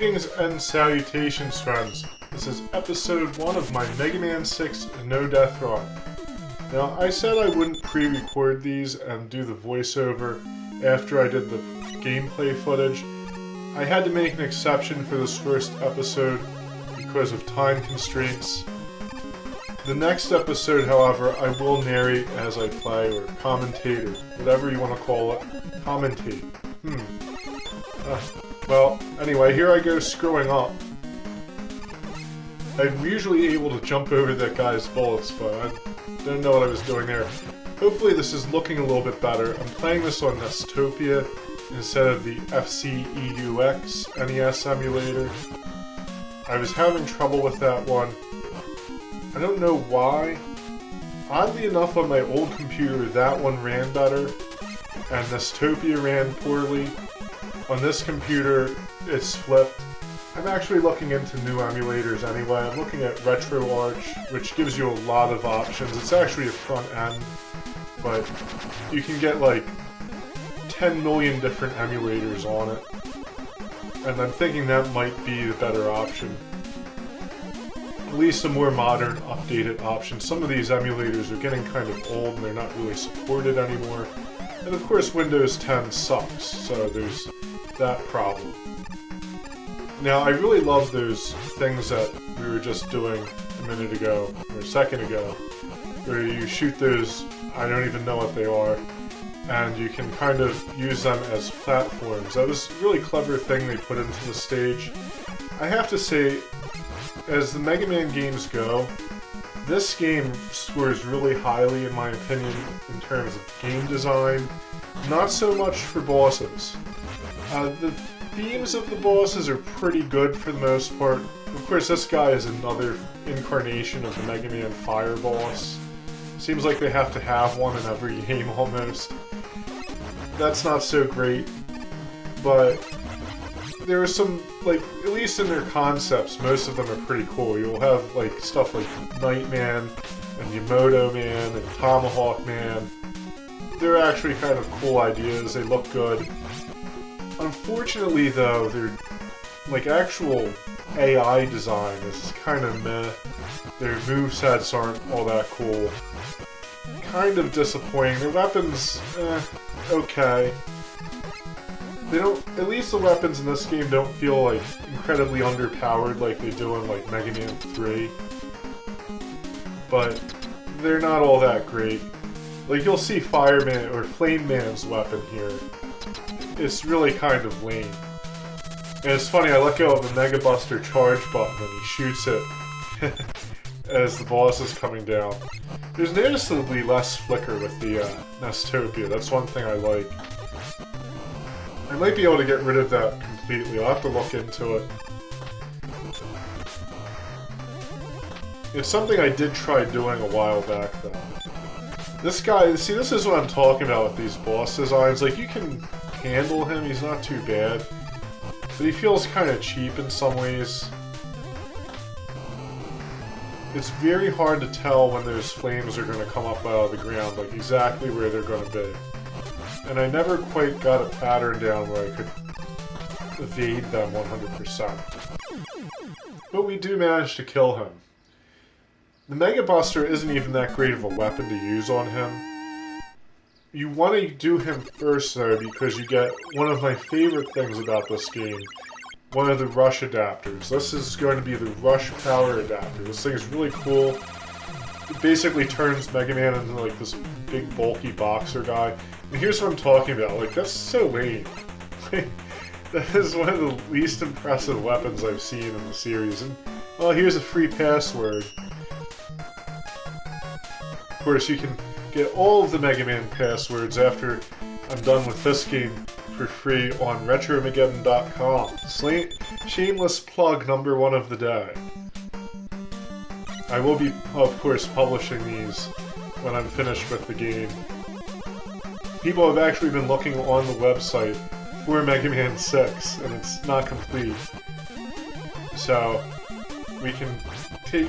Greetings and salutations, friends. This is episode 1 of my Mega Man 6 No Death Run. Now, I said I wouldn't pre-record these and do the voiceover after I did the gameplay footage. I had to make an exception for this first episode because of time constraints. The next episode, however, I will narrate as I play, or commentate, or whatever you want to call it. Commentate. Well, anyway, here I go screwing up. I'm usually able to jump over that guy's bullets, but I don't know what I was doing there. Hopefully this is looking a little bit better. I'm playing this on Nestopia instead of the FCEUX NES emulator. I was having trouble with that one. I don't know why. Oddly enough, on my old computer, that one ran better, and Nestopia ran poorly. On this computer, it's flipped. I'm actually looking into new emulators anyway. I'm looking at RetroArch, which gives you a lot of options. It's actually a front end, but you can get like 10 million different emulators on it. And I'm thinking that might be the better option. At least a more modern, updated option. Some of these emulators are getting kind of old and they're not really supported anymore. And of course Windows 10 sucks, so there's that problem. Now, I really love those things that we were just doing a minute ago, or a second ago, where you shoot those, I don't even know what they are, and you can kind of use them as platforms. That was a really clever thing they put into the stage. I have to say, as the Mega Man games go, this game scores really highly in my opinion in terms of game design, not so much for bosses. The themes of the bosses are pretty good for the most part. Of course, this guy is another incarnation of the Mega Man Fire boss. Seems like they have to have one in every game almost. That's not so great, but there are some, like, at least in their concepts, most of them are pretty cool. You'll have, like, stuff like Nightman and Yamoto Man and Tomahawk Man. They're actually kind of cool ideas. They look good. Unfortunately, though, their, like, actual AI design is kind of meh. Their movesets aren't all that cool. Kind of disappointing. Their weapons, okay. They don't, at least the weapons in this game don't feel, like, incredibly underpowered like they do in, like, Mega Man 3. But they're not all that great. Like, you'll see Fireman, or Flame Man's weapon here. It's really kind of lame. And it's funny, I let go of the Mega Buster charge button and he shoots it as the boss is coming down. There's noticeably less flicker with the Nestopia. That's one thing I like. I might be able to get rid of that completely. I'll have to look into it. It's something I did try doing a while back, though. This guy, see, this is what I'm talking about with these boss designs. Like, you can handle him, he's not too bad. But he feels kind of cheap in some ways. It's very hard to tell when those flames are going to come up out of the ground, like exactly where they're going to be. And I never quite got a pattern down where I could evade them 100%. But we do manage to kill him. The Mega Buster isn't even that great of a weapon to use on him. You want to do him first, though, because you get one of my favorite things about this game, one of the Rush adapters. This is going to be the Rush Power Adapter. This thing is really cool. It basically turns Mega Man into, like, this big, bulky boxer guy. And here's what I'm talking about. Like, that's so lame. That is one of the least impressive weapons I've seen in the series. And, well, here's a free password. Of course, you can get all of the Mega Man passwords after I'm done with this game for free on RetroMageddon.com. Shameless plug number 1 of the day. I will be, of course, publishing these when I'm finished with the game. People have actually been looking on the website for Mega Man 6, and it's not complete. So, we can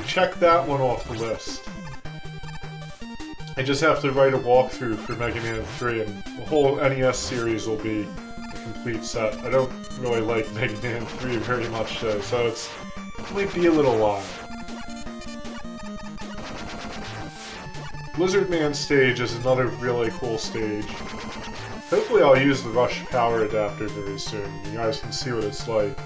check that one off the list. I just have to write a walkthrough for Mega Man 3, and the whole NES series will be a complete set. I don't really like Mega Man 3 very much though, so it might be a little while. Blizzard Man stage is another really cool stage. Hopefully I'll use the Rush power adapter very soon. You guys can see what it's like.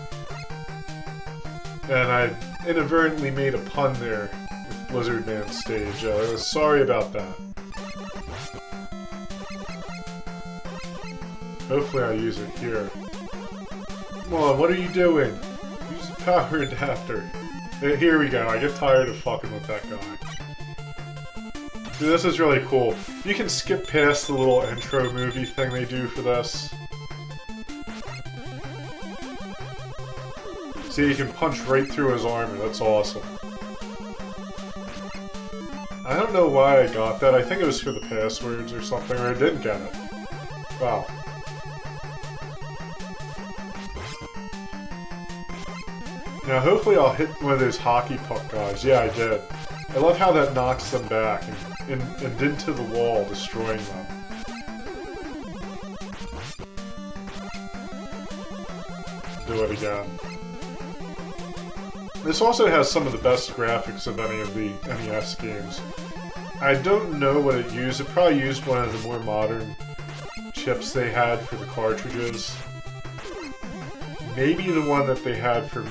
And I inadvertently made a pun there with Blizzard Man stage. Sorry about that. Hopefully I use it here. Come on, what are you doing? Use the power adapter. Here we go, I get tired of fucking with that guy. Dude, this is really cool. You can skip past the little intro movie thing they do for this. See, you can punch right through his armor, that's awesome. I don't know why I got that, I think it was for the passwords or something, or I didn't get it. Wow. Now hopefully I'll hit one of those hockey puck guys. Yeah, I did. I love how that knocks them back and into the wall, destroying them. Do it again. This also has some of the best graphics of any of the NES games. I don't know what it used. It probably used one of the more modern chips they had for the cartridges. Maybe the one that they had for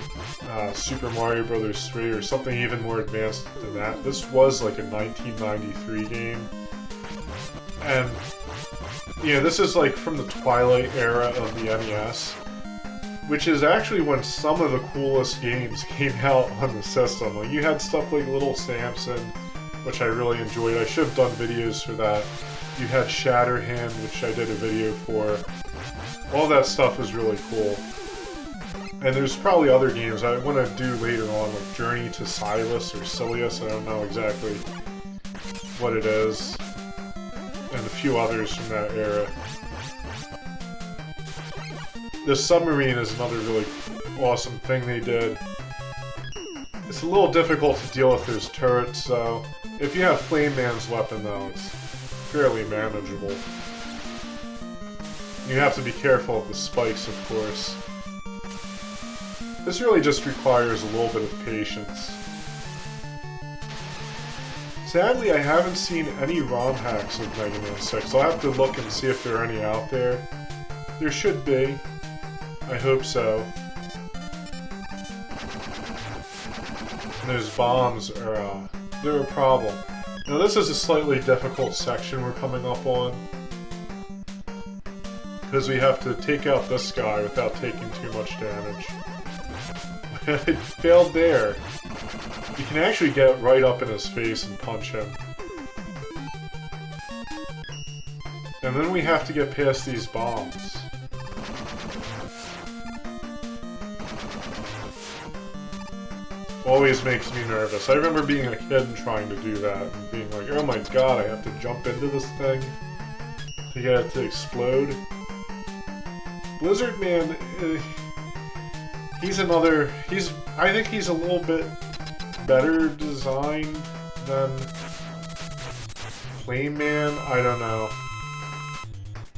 Super Mario Bros. 3 or something even more advanced than that. This was like a 1993 game. And, yeah, this is like from the Twilight era of the NES, which is actually when some of the coolest games came out on the system. Like, you had stuff like Little Samson, which I really enjoyed. I should have done videos for that. You had Shatterhand, which I did a video for. All that stuff was really cool. And there's probably other games I want to do later on, like Journey to Silas or Silius, I don't know exactly what it is, and a few others from that era. The submarine is another really awesome thing they did. It's a little difficult to deal with those turrets, so if you have Flame Man's weapon though, it's fairly manageable. You have to be careful of the spikes, of course. This really just requires a little bit of patience. Sadly, I haven't seen any ROM hacks of Mega Man 6. I'll have to look and see if there are any out there. There should be. I hope so. And those bombs are, they're a problem. Now this is a slightly difficult section we're coming up on, because we have to take out this guy without taking too much damage. It failed there. You can actually get right up in his face and punch him. And then we have to get past these bombs. Always makes me nervous. I remember being a kid and trying to do that and being like, oh my god, I have to jump into this thing to get it to explode. Blizzard Man, I think he's a little bit better designed than Flame Man, I don't know.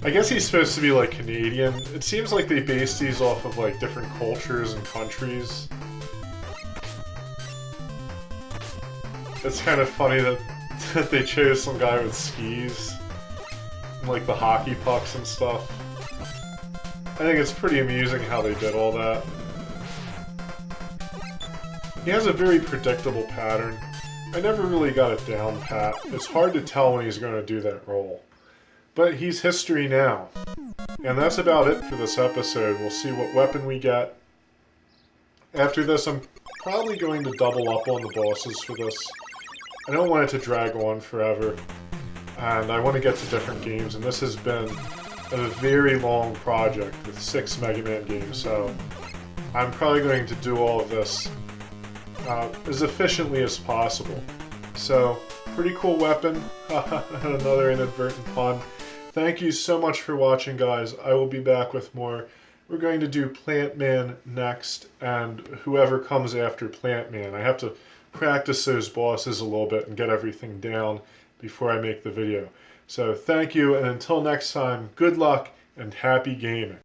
I guess he's supposed to be like Canadian. It seems like they base these off of like different cultures and countries. It's kind of funny that they chose some guy with skis and like the hockey pucks and stuff. I think it's pretty amusing how they did all that. He has a very predictable pattern. I never really got it down pat. It's hard to tell when he's going to do that roll. But he's history now. And that's about it for this episode. We'll see what weapon we get. After this, I'm probably going to double up on the bosses for this. I don't want it to drag on forever. And I want to get to different games, and this has been a very long project with 6 Mega Man games, so I'm probably going to do all of this as efficiently as possible. So, pretty cool weapon. Another inadvertent pun. Thank you so much for watching, guys. I will be back with more. We're going to do Plant Man next, and whoever comes after Plant Man. I have to practice those bosses a little bit and get everything down before I make the video. So thank you, and until next time, good luck and happy gaming.